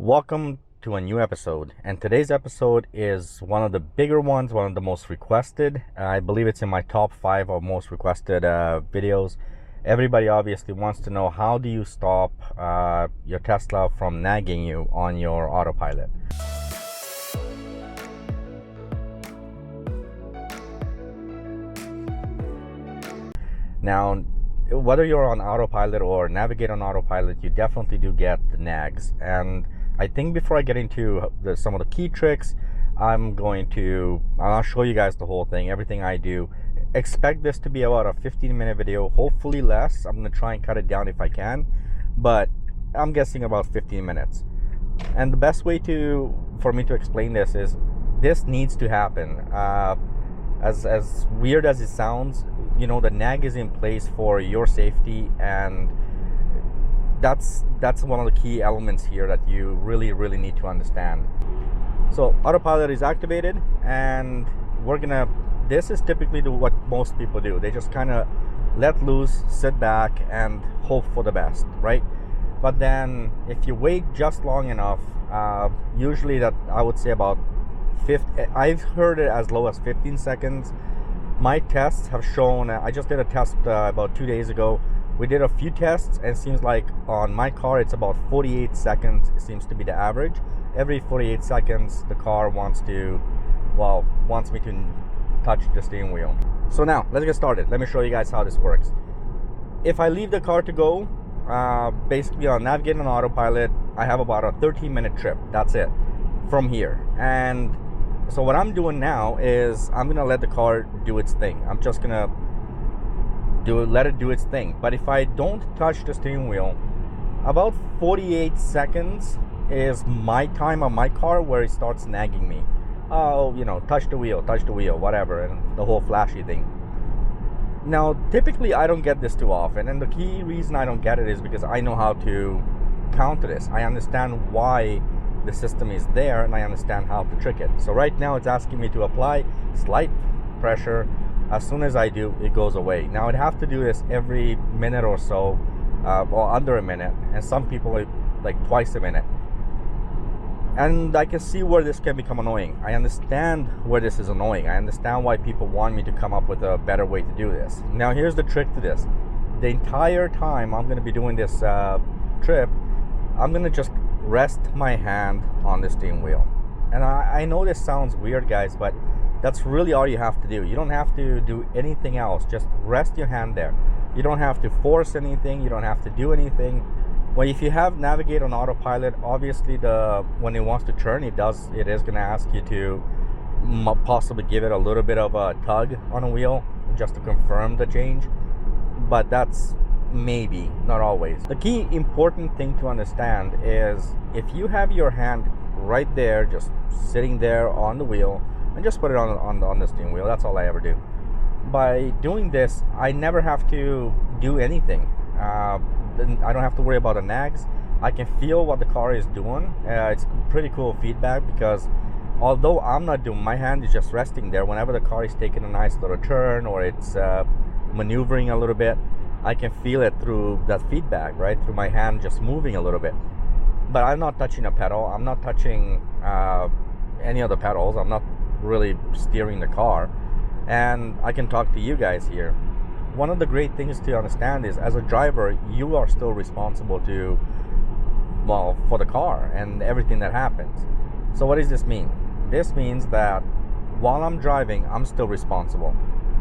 Welcome to a new episode, and today's episode is one of the bigger ones, one of the most requested. I believe it's in my top 5 of most requested videos. Everybody obviously wants to know, how do you stop your Tesla from nagging you on your autopilot? Now, whether you're on autopilot or navigate on autopilot, you definitely do get the nags. And I think before I get into some of the key tricks, I'll show you guys the whole thing, everything I do. Expect this to be about a 15-minute video, hopefully less. I'm going to try and cut it down if I can, but I'm guessing about 15 minutes. And the best way for me to explain this is, this needs to happen. As weird as it sounds, the nag is in place for your safety, and that's one of the key elements here that you really need to understand. So autopilot is activated, and this is typically what most people do. They just kind of let loose, sit back, and hope for the best, right? But then if you wait just long enough, usually that I would say about I've heard it as low as 15 seconds. My tests have shown, I just did a test about 2 days ago. We did a few tests, and it seems like on my car it's about 48 seconds. It seems to be the average. Every 48 seconds the car wants me to touch the steering wheel. So now let's get started. Let me show you guys how this works. If I leave the car to go, basically on navigating on autopilot, I have about a 13-minute trip. That's it from here. And so what I'm doing now is I'm gonna let the car do its thing. I'm just gonna let it do its thing. But if I don't touch the steering wheel, about 48 seconds is my time on my car where it starts nagging me. Oh, touch the wheel, whatever, and the whole flashy thing. Now, typically I don't get this too often, and the key reason I don't get it is because I know how to counter this. I understand why the system is there, and I understand how to trick it. So right now it's asking me to apply slight pressure. As soon as I do, it goes away. Now I'd have to do this every minute or so, or under a minute, and some people like twice a minute. And I can see where this can become annoying. I understand where this is annoying. I understand why people want me to come up with a better way to do this. Now here's the trick to this. The entire time I'm going to be doing this trip, I'm going to just rest my hand on the steering wheel. And I know this sounds weird, guys, but that's really all you have to do. You don't have to do anything else. Just rest your hand there. You don't have to force anything. You don't have to do anything. Well, if you have navigate on autopilot, obviously when it wants to turn, it is going to ask you to possibly give it a little bit of a tug on a wheel just to confirm the change. But that's maybe, not always. The key important thing to understand is, if you have your hand right there, just sitting there on the wheel, and just put it on the steering wheel. That's all I ever do. By doing this, I never have to do anything. I don't have to worry about the nags. I can feel what the car is doing. It's pretty cool feedback, because although I'm not doing, my hand is just resting there. Whenever the car is taking a nice little turn, or it's maneuvering a little bit, I can feel it through that feedback, right? Through my hand just moving a little bit. But I'm not touching a pedal. I'm not touching any of the pedals. I'm not really steering the car. And I can talk to you guys here. One of the great things to understand is, as a driver, you are still responsible for the car and everything that happens. So what does this mean? This means that while I'm driving, I'm still responsible.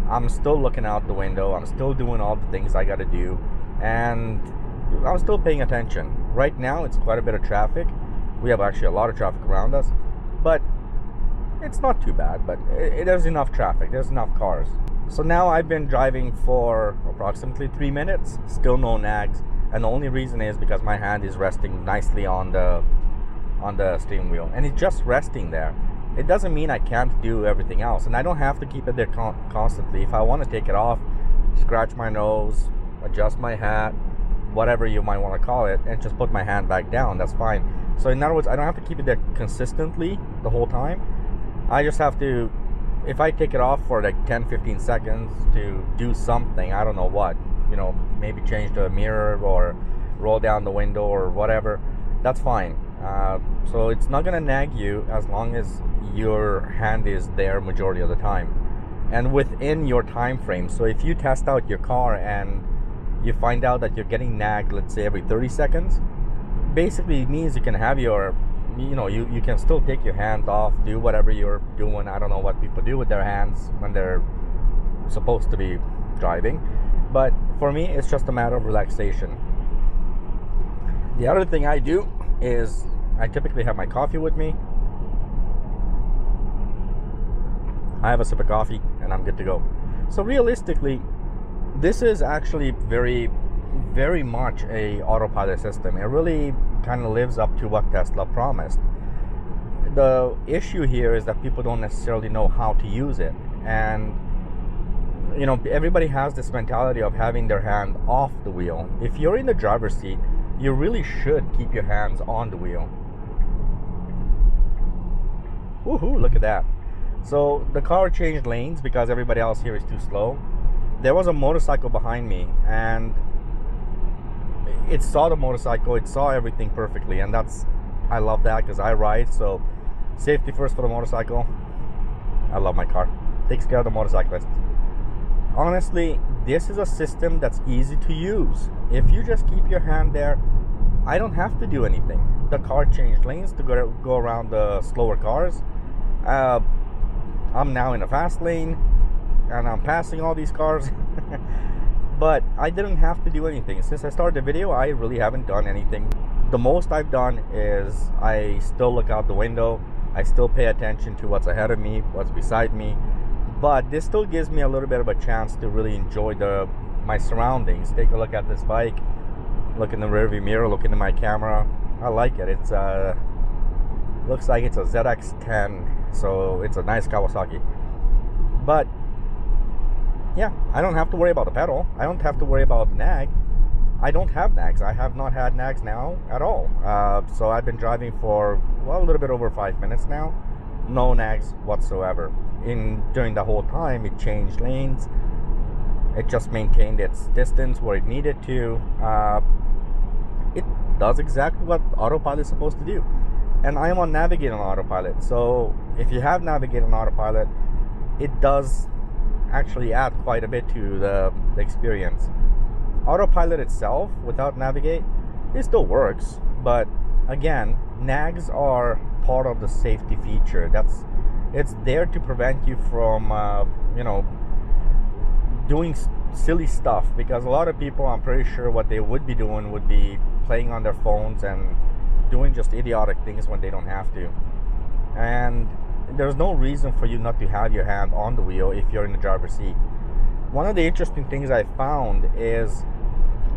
I'm still looking out the window. I'm still doing all the things I got to do, and I'm still paying attention. Right now, it's quite a bit of traffic. We have actually a lot of traffic around us, but it's not too bad. But there's enough traffic. There's enough cars. So now I've been driving for approximately 3 minutes, still no nags, and the only reason is because my hand is resting nicely on the steering wheel, and it's just resting there. It doesn't mean I can't do everything else, and I don't have to keep it there constantly. If I want to take it off, scratch my nose, adjust my hat, whatever you might want to call it, and just put my hand back down, that's fine. So in other words, I don't have to keep it there consistently the whole time. I just have to, if I take it off for like 10-15 seconds to do something, I don't know what, maybe change the mirror or roll down the window or whatever, that's fine. So it's not gonna nag you as long as your hand is there majority of the time and within your time frame. So if you test out your car and you find out that you're getting nagged, let's say every 30 seconds, basically it means you can have your, you can still take your hand off, do whatever you're doing. I don't know what people do with their hands when they're supposed to be driving, but for me it's just a matter of relaxation. The other thing I do is I typically have my coffee with me. I have a sip of coffee and I'm good to go. So realistically, this is actually very, very much a autopilot system. It really kind of lives up to what Tesla promised. The issue here is that people don't necessarily know how to use it, and everybody has this mentality of having their hand off the wheel. If you're in the driver's seat, you really should keep your hands on the wheel. Woohoo, look at that. So the car changed lanes because everybody else here is too slow. There was a motorcycle behind me and it saw the motorcycle, it saw everything perfectly, and I love that because I ride, so safety first for the motorcycle. I love my car. Takes care of the motorcyclist. Honestly, this is a system that's easy to use. If you just keep your hand there, I don't have to do anything. The car changed lanes to go around the slower cars. I'm now in a fast lane and I'm passing all these cars. But I didn't have to do anything. Since I started the video, I really haven't done anything. The most I've done is I still look out the window. I still pay attention to what's ahead of me, what's beside me. But this still gives me a little bit of a chance to really enjoy my surroundings. Take a look at this bike, look in the rearview mirror, look into my camera. I like it. It's looks like it's a ZX10, so it's a nice Kawasaki. But yeah, I don't have to worry about the pedal. I don't have to worry about the nag. I don't have nags. I have not had nags now at all. So I've been driving for, well, a little bit over 5 minutes now. No nags whatsoever. During the whole time, it changed lanes. It just maintained its distance where it needed to. It does exactly what Autopilot is supposed to do. And I am on Navigate on Autopilot. So if you have Navigate on Autopilot, it does actually add quite a bit to the experience. Autopilot itself, without Navigate, it still works. But again, nags are part of the safety feature. It's there to prevent you from, doing silly stuff. Because a lot of people, I'm pretty sure what they would be doing would be playing on their phones and doing just idiotic things when they don't have to. And there's no reason for you not to have your hand on the wheel if you're in the driver's seat. One of the interesting things I found is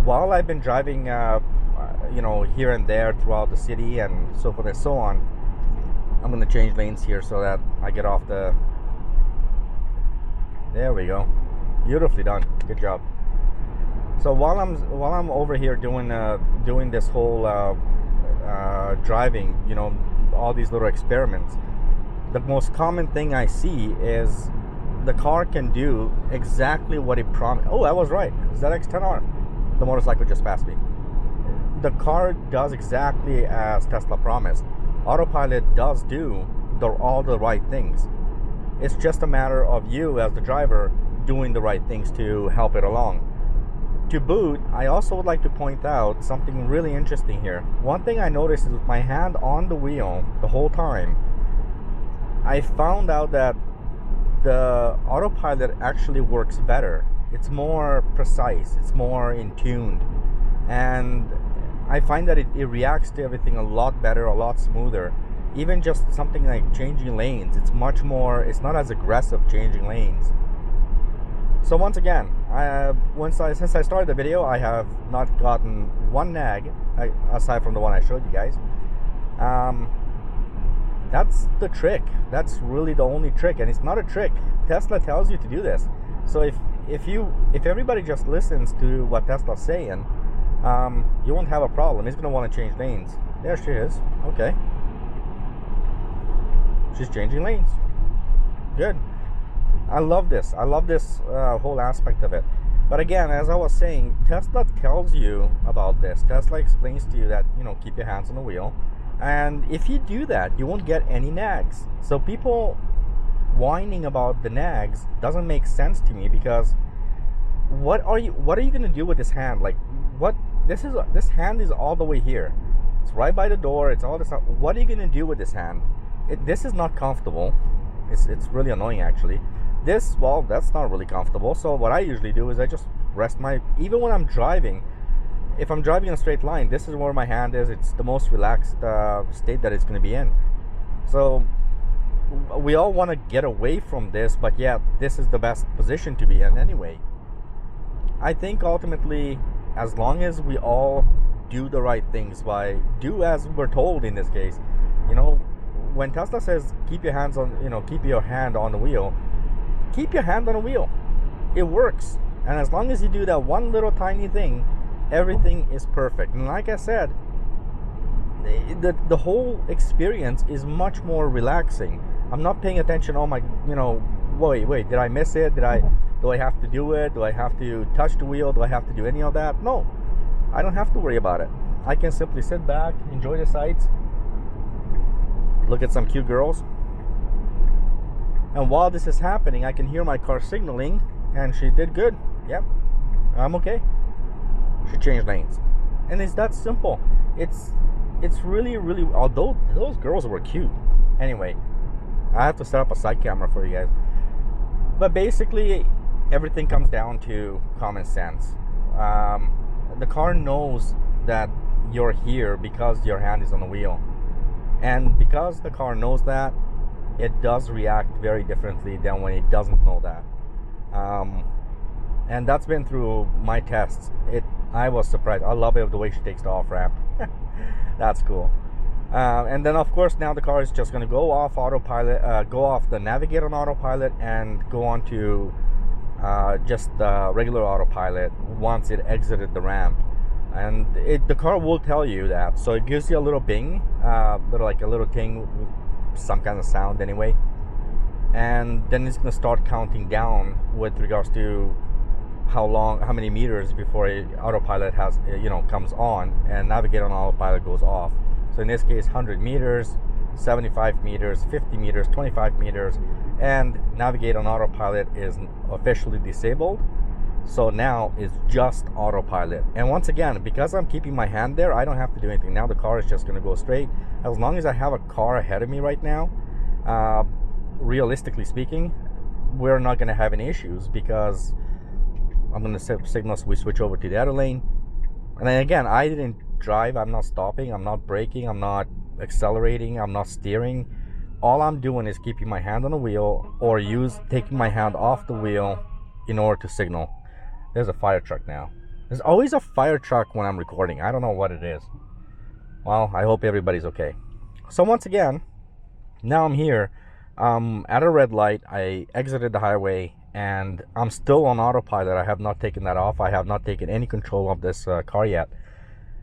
while I've been driving, here and there throughout the city and so forth and so on, I'm going to change lanes here so that I get off the... There we go. Beautifully done. Good job. So while I'm over here doing this whole driving, all these little experiments, the most common thing I see is the car can do exactly what it promised. Oh, I was right. ZX10R. The motorcycle just passed me. The car does exactly as Tesla promised. Autopilot does do all the right things. It's just a matter of you as the driver doing the right things to help it along. To boot, I also would like to point out something really interesting here. One thing I noticed is with my hand on the wheel the whole time, I found out that the autopilot actually works better. It's more precise, it's more in tune, and I find that it reacts to everything a lot better, a lot smoother. Even just something like changing lanes, it's not as aggressive changing lanes. So once again, since I started the video, I have not gotten one nag, aside from the one I showed you guys. That's the trick. That's really the only trick, and it's not a trick. Tesla tells you to do this. So if everybody just listens to what Tesla's saying, you won't have a problem. He's gonna want to change lanes. There she is. Okay. She's changing lanes. Good. I love this. I love this whole aspect of it. But again, as I was saying, Tesla tells you about this. Tesla explains to you that, keep your hands on the wheel. And if you do that, you won't get any nags. So people whining about the nags doesn't make sense to me, because what are you going to do with this hand? Like, what, this hand is all the way here, it's right by the door, it's all this stuff. What are you going to do with this hand? This is not comfortable. It's really annoying, actually. This, well, that's not really comfortable. So what I usually do is I just rest my, even when I'm driving, if I'm driving in a straight line, this is where my hand is. It's the most relaxed state that it's going to be in. So we all want to get away from this, but yeah, this is the best position to be in anyway. I think ultimately, as long as we all do the right things, do as we're told in this case, you know, when Tesla says keep your hands on, keep your hand on the wheel, keep your hand on the wheel. It works. And as long as you do that one little tiny thing, everything is perfect. And like I said, the whole experience is much more relaxing. I'm not paying attention, oh my, wait, did I miss it? Do I have to do it? Do I have to touch the wheel? Do I have to do any of that? No, I don't have to worry about it. I can simply sit back, enjoy the sights, look at some cute girls. And while this is happening, I can hear my car signaling, and she did good. Yep, I'm okay. She changed lanes. And it's that simple. It's really, really, although those girls were cute. Anyway, I have to set up a side camera for you guys. But basically, everything comes down to common sense. The car knows that you're here because your hand is on the wheel. And because the car knows that, it does react very differently than when it doesn't know that. And that's been through my tests. I was surprised. I love it, the way she takes the off ramp. That's cool. And then of course now the car is just going to go off autopilot, go off the navigate on autopilot, and go on to just regular autopilot once it exited the ramp. And the car will tell you that, so it gives you a little bing, like a little ting, some kind of sound anyway. And then it's going to start counting down with regards to how many meters before autopilot comes on, and navigate on autopilot goes off. So in this case, 100 meters, 75 meters, 50 meters, 25 meters, and navigate on autopilot is officially disabled. So now it's just autopilot. And once again, because I'm keeping my hand there, I don't have to do anything. Now the car is just going to go straight. As long as I have a car ahead of me right now, realistically speaking, we're not going to have any issues, because I'm going to signal we switch over to the other lane. And then again, I didn't drive. I'm not stopping. I'm not braking. I'm not accelerating. I'm not steering. All I'm doing is keeping my hand on the wheel, or taking my hand off the wheel in order to signal. There's a fire truck now. There's always a fire truck when I'm recording. I don't know what it is. Well, I hope everybody's okay. So once again, now I'm here at a red light. I exited the highway, and I'm still on autopilot. I have not taken that off. I have not taken any control of this car yet.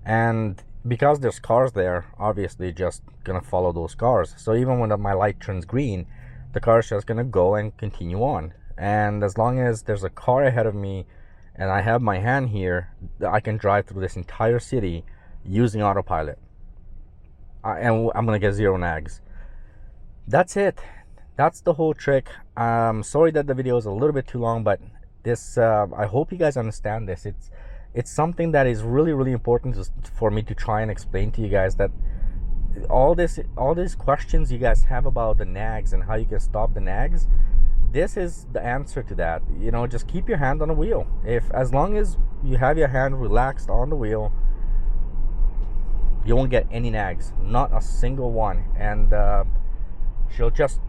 And because there's cars there, obviously just gonna follow those cars. So even when my light turns green, the car is just gonna go and continue on. And as long as there's a car ahead of me and I have my hand here, I can drive through this entire city using autopilot. And I'm gonna get 0 nags. That's it. That's the whole trick. Sorry that the video is a little bit too long, but this I hope you guys understand this. It's something that is really, really important for me to try and explain to you guys, that all these questions you guys have about the nags and how you can stop the nags, this is the answer to that. Just keep your hand on the wheel. As long as you have your hand relaxed on the wheel, you won't get any nags, not a single one. And she'll just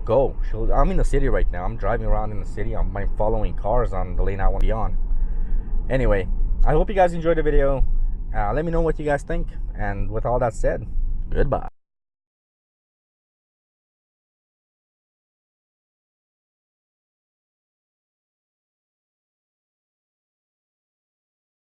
go. I'm in the city right now. I'm driving around in the city. I'm following cars on the lane I want to be on. Anyway, I hope you guys enjoyed the video. Let me know what you guys think. And with all that said, goodbye.